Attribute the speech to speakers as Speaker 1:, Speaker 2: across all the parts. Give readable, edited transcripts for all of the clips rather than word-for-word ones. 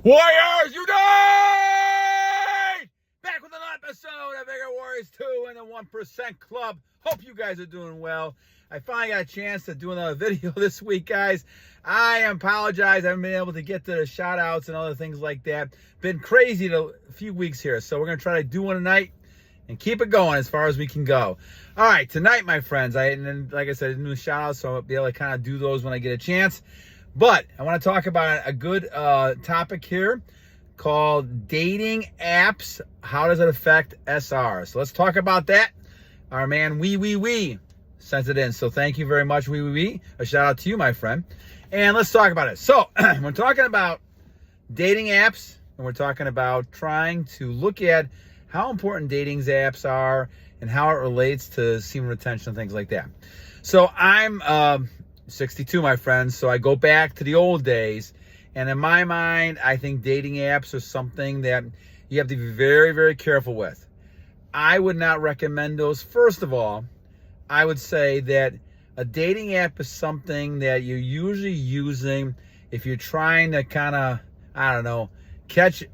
Speaker 1: Warriors unite! Back with another episode of VIGOR Warriors 2 and the 1% Club. Hope you guys are doing well. I finally got a chance to do another video this week, guys. I apologize. I haven't been able to get to the shout outs and other things like that. Been crazy a few weeks here, so we're going to try to do one tonight and keep it going as far as we can go. All right, tonight, my friends, like I said, new shout outs, so I'll be able to kind of do those when I get a chance. But I want to talk about a good topic here called dating apps. How does it affect SR? So let's talk about that. Our man Wewewe sent it in. So thank you very much, Wewewe. A shout out to you, my friend. And let's talk about it. So we're talking about dating apps, and we're talking about trying to look at how important dating apps are and how it relates to semen retention and things like that. So I'm 62, my friends, so I go back to the old days, and in my mind, I think dating apps are something that you have to be very, very careful with. I would not recommend those. First of all, I would say that a dating app is something that you're usually using if you're trying to kind of, I don't know, catch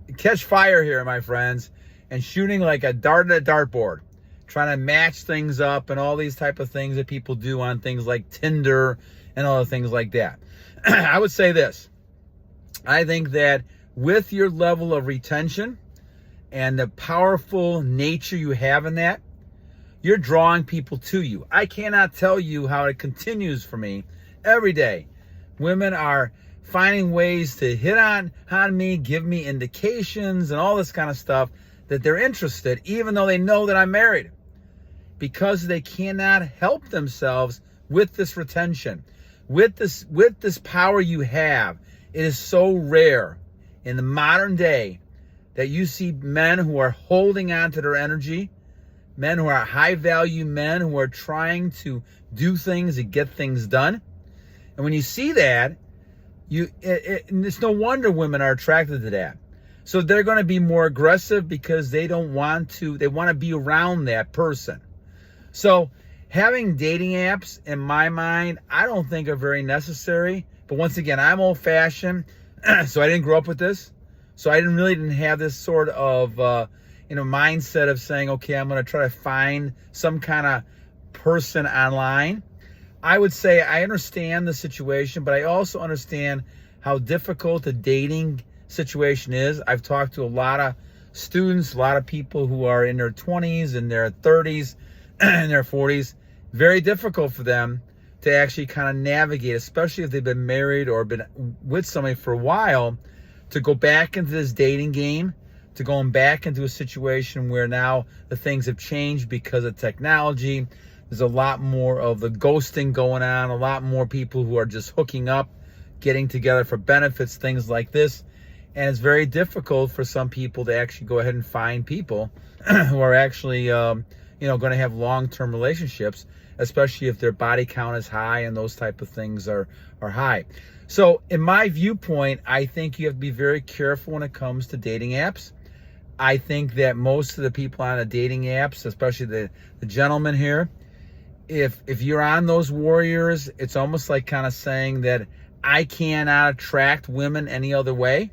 Speaker 1: fire here, my friends, and shooting like a dart at a dartboard, trying to match things up and all these type of things that people do on things like Tinder and other things like that. I would say this. I think that with your level of retention and the powerful nature you have in that, you're drawing people to you. I cannot tell you how it continues for me every day. Women are finding ways to hit on me, give me indications and all this kind of stuff that they're interested, even though they know that I'm married, because they cannot help themselves with this retention. With this power you have, it is so rare in the modern day that you see men who are holding on to their energy, men who are high value men who are trying to do things and get things done. And when you see that, it's no wonder women are attracted to that. So they're going to be more aggressive because they want to be around that person. So having dating apps, in my mind, I don't think are very necessary. But once again, I'm old-fashioned, so I didn't grow up with this. So I didn't have this sort of mindset of saying, okay, I'm going to try to find some kind of person online. I would say I understand the situation, but I also understand how difficult the dating situation is. I've talked to a lot of students, a lot of people who are in their 20s and their 30s and their 40s. Very difficult for them to actually kind of navigate, especially if they've been married or been with somebody for a while, to go back into this dating game, to going back into a situation where now the things have changed because of technology. There's a lot more of the ghosting going on, a lot more people who are just hooking up, getting together for benefits, things like this. And it's very difficult for some people to actually go ahead and find people who are actually going to have long-term relationships, especially if their body count is high and those type of things are high. So in my viewpoint, I think you have to be very careful when it comes to dating apps. I think that most of the people on the dating apps, especially the gentlemen here, if you're on those warriors, it's almost like kind of saying that I cannot attract women any other way,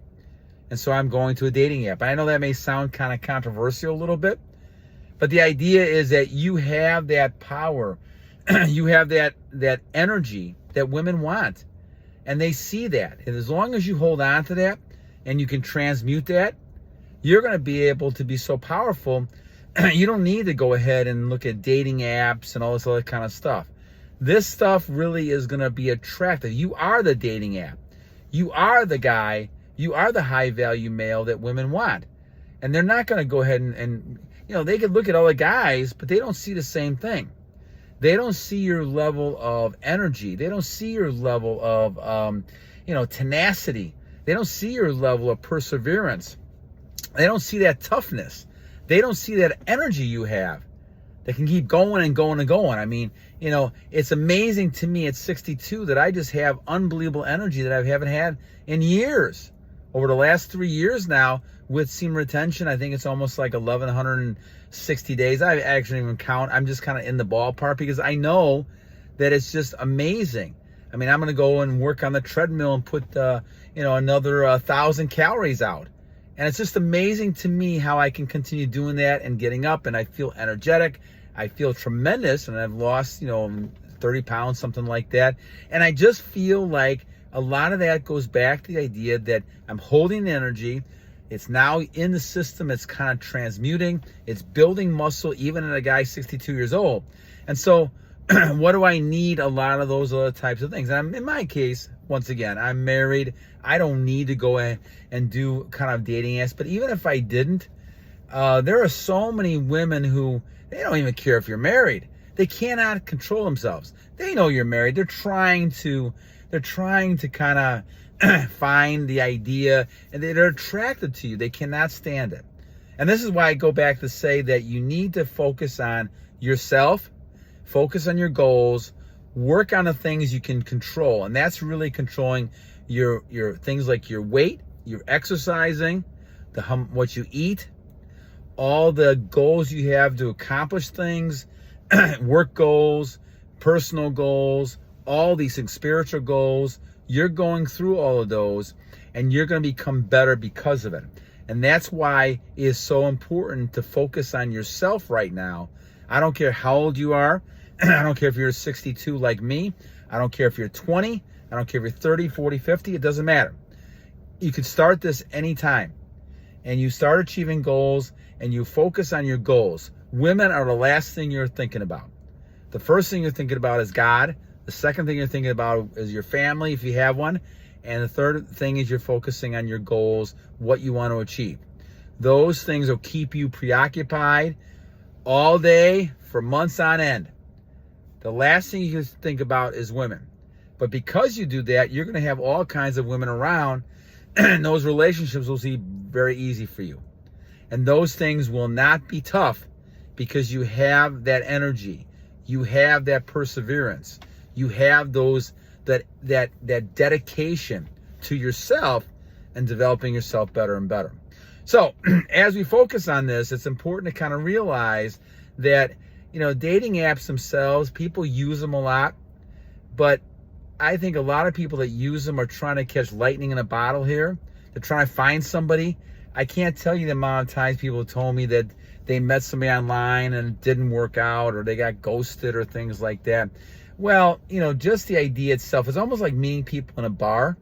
Speaker 1: and so I'm going to a dating app. I know that may sound kind of controversial a little bit, but the idea is that you have that power, you have that energy that women want, and they see that. And as long as you hold on to that and you can transmute that, you're going to be able to be so powerful. You don't need to go ahead and look at dating apps and all this other kind of stuff. This stuff really is going to be attractive. You are the dating app. You are the guy. You are the high value male that women want. And they're not going to go ahead and they could look at all the guys, but they don't see the same thing. They don't see your level of energy. They don't see your level of, tenacity. They don't see your level of perseverance. They don't see that toughness. They don't see that energy you have that can keep going and going and going. I mean, it's amazing to me at 62 that I just have unbelievable energy that I haven't had in years. Over the last 3 years now with semen retention, I think it's almost like 1,160 days. I actually don't even count. I'm just kind of in the ballpark because I know that it's just amazing. I mean, I'm going to go and work on the treadmill and put, another 1,000 calories out. And it's just amazing to me how I can continue doing that and getting up, and I feel energetic. I feel tremendous, and I've lost, 30 pounds, something like that. And I just feel like a lot of that goes back to the idea that I'm holding energy. It's now in the system. It's kind of transmuting. It's building muscle, even in a guy 62 years old. And so what do I need? A lot of those other types of things. And in my case, once again, I'm married. I don't need to go in and do kind of dating apps. But even if I didn't, there are so many women who, they don't even care if you're married. They cannot control themselves. They know you're married. They're trying to kind of find the idea, and they're attracted to you. They cannot stand it. And this is why I go back to say that you need to focus on yourself, focus on your goals, work on the things you can control. And that's really controlling your things like your weight, your exercising, what you eat, all the goals you have to accomplish things, work goals, personal goals, all these things, spiritual goals. You're going through all of those, and you're going to become better because of it. And that's why it is so important to focus on yourself right now. I don't care how old you are. I don't care if you're 62 like me. I don't care if you're 20. I don't care if you're 30, 40, 50. It doesn't matter. You can start this anytime. And you start achieving goals, and you focus on your goals. Women are the last thing you're thinking about. The first thing you're thinking about is God. The second thing you're thinking about is your family, if you have one. And the third thing is you're focusing on your goals, what you want to achieve. Those things will keep you preoccupied all day for months on end. The last thing you think about is women. But because you do that, you're going to have all kinds of women around, and those relationships will be very easy for you. And those things will not be tough because you have that energy. You have that perseverance. You have that dedication to yourself and developing yourself better and better. So as we focus on this, it's important to kind of realize that, dating apps themselves, people use them a lot, but I think a lot of people that use them are trying to catch lightning in a bottle here. They're trying to find somebody. I can't tell you the amount of times people told me that they met somebody online and it didn't work out, or they got ghosted or things like that. Well, just the idea itself is almost like meeting people in a bar.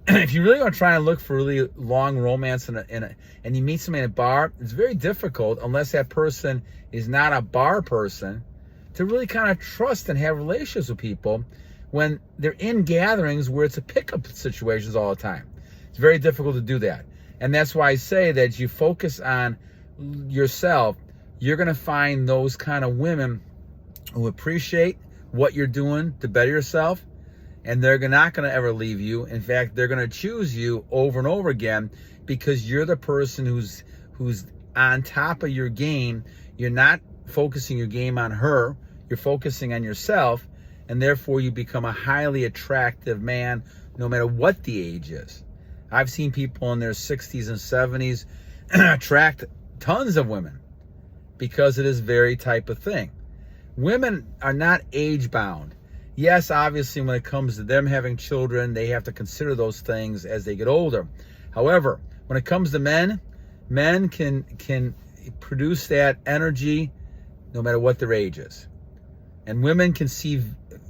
Speaker 1: If you really want to try and look for really long romance and you meet somebody in a bar, it's very difficult unless that person is not a bar person to really kind of trust and have relationships with people when they're in gatherings where it's a pickup situations all the time. It's very difficult to do that. And that's why I say that you focus on yourself, you're going to find those kind of women who appreciate what you're doing to better yourself, and they're not going to ever leave you. In fact, they're going to choose you over and over again because you're the person who's on top of your game. You're not focusing your game on her. You're focusing on yourself, and therefore you become a highly attractive man no matter what the age is. I've seen people in their 60s and 70s attract tons of women because of this very type of thing. Women are not age bound. Yes, obviously, when it comes to them having children, they have to consider those things as they get older. However, when it comes to men can produce that energy no matter what their age is. And women can see,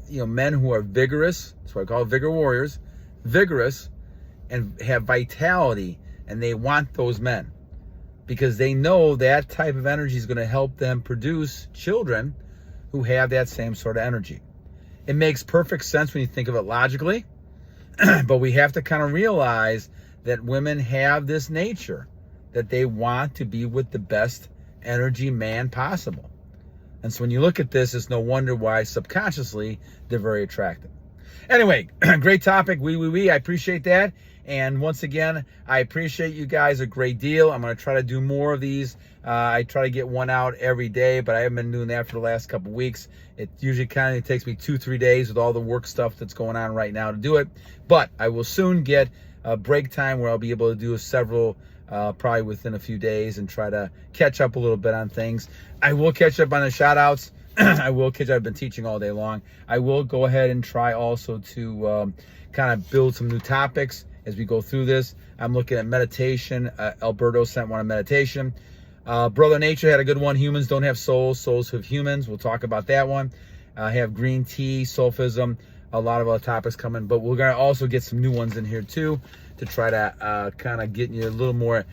Speaker 1: men who are vigorous, that's what I call vigor warriors, vigorous and have vitality, and they want those men because they know that type of energy is going to help them produce children who have that same sort of energy. It makes perfect sense when you think of it logically, but we have to kind of realize that women have this nature that they want to be with the best energy man possible. And so when you look at this, it's no wonder why subconsciously they're very attractive. Anyway, great topic. I appreciate that. And once again, I appreciate you guys a great deal. I'm going to try to do more of these. I try to get one out every day, but I haven't been doing that for the last couple of weeks. It usually kind of takes me 2-3 days with all the work stuff that's going on right now to do it. But I will soon get a break time where I'll be able to do several, probably within a few days, and try to catch up a little bit on things. I will catch up on the shout outs. I will, kids, I've been teaching all day long. I will go ahead and try also to kind of build some new topics as we go through this. I'm looking at meditation. Alberto sent one on meditation. Brother Nature had a good one. Humans don't have souls. Souls have humans. We'll talk about that one. I have green tea, soulfism, a lot of other topics coming. But we're going to also get some new ones in here too to try to kind of get you a little more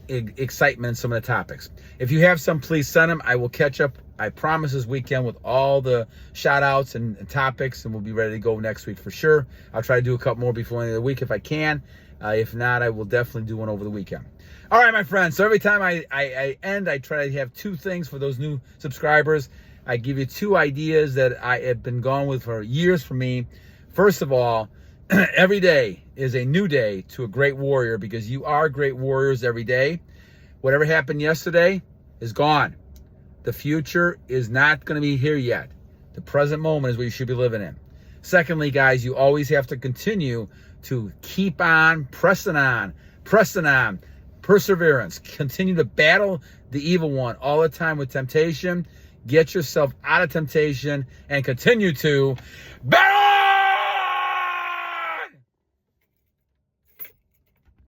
Speaker 1: excitement in some of the topics. If you have some, please send them. I will catch up, I promise, this weekend with all the shout outs and topics, and we'll be ready to go next week for sure. I'll try to do a couple more before the end of the week if I can. If not, I will definitely do one over the weekend. All right, my friends. So every time I end, I try to have two things for those new subscribers. I give you two ideas that I have been going with for years for me. First of all, every day is a new day to a great warrior, because you are great warriors every day. Whatever happened yesterday is gone. The future is not going to be here yet. The present moment is what you should be living in. Secondly, guys, you always have to continue to keep on, pressing on, perseverance. Continue to battle the evil one all the time with temptation. Get yourself out of temptation and continue to battle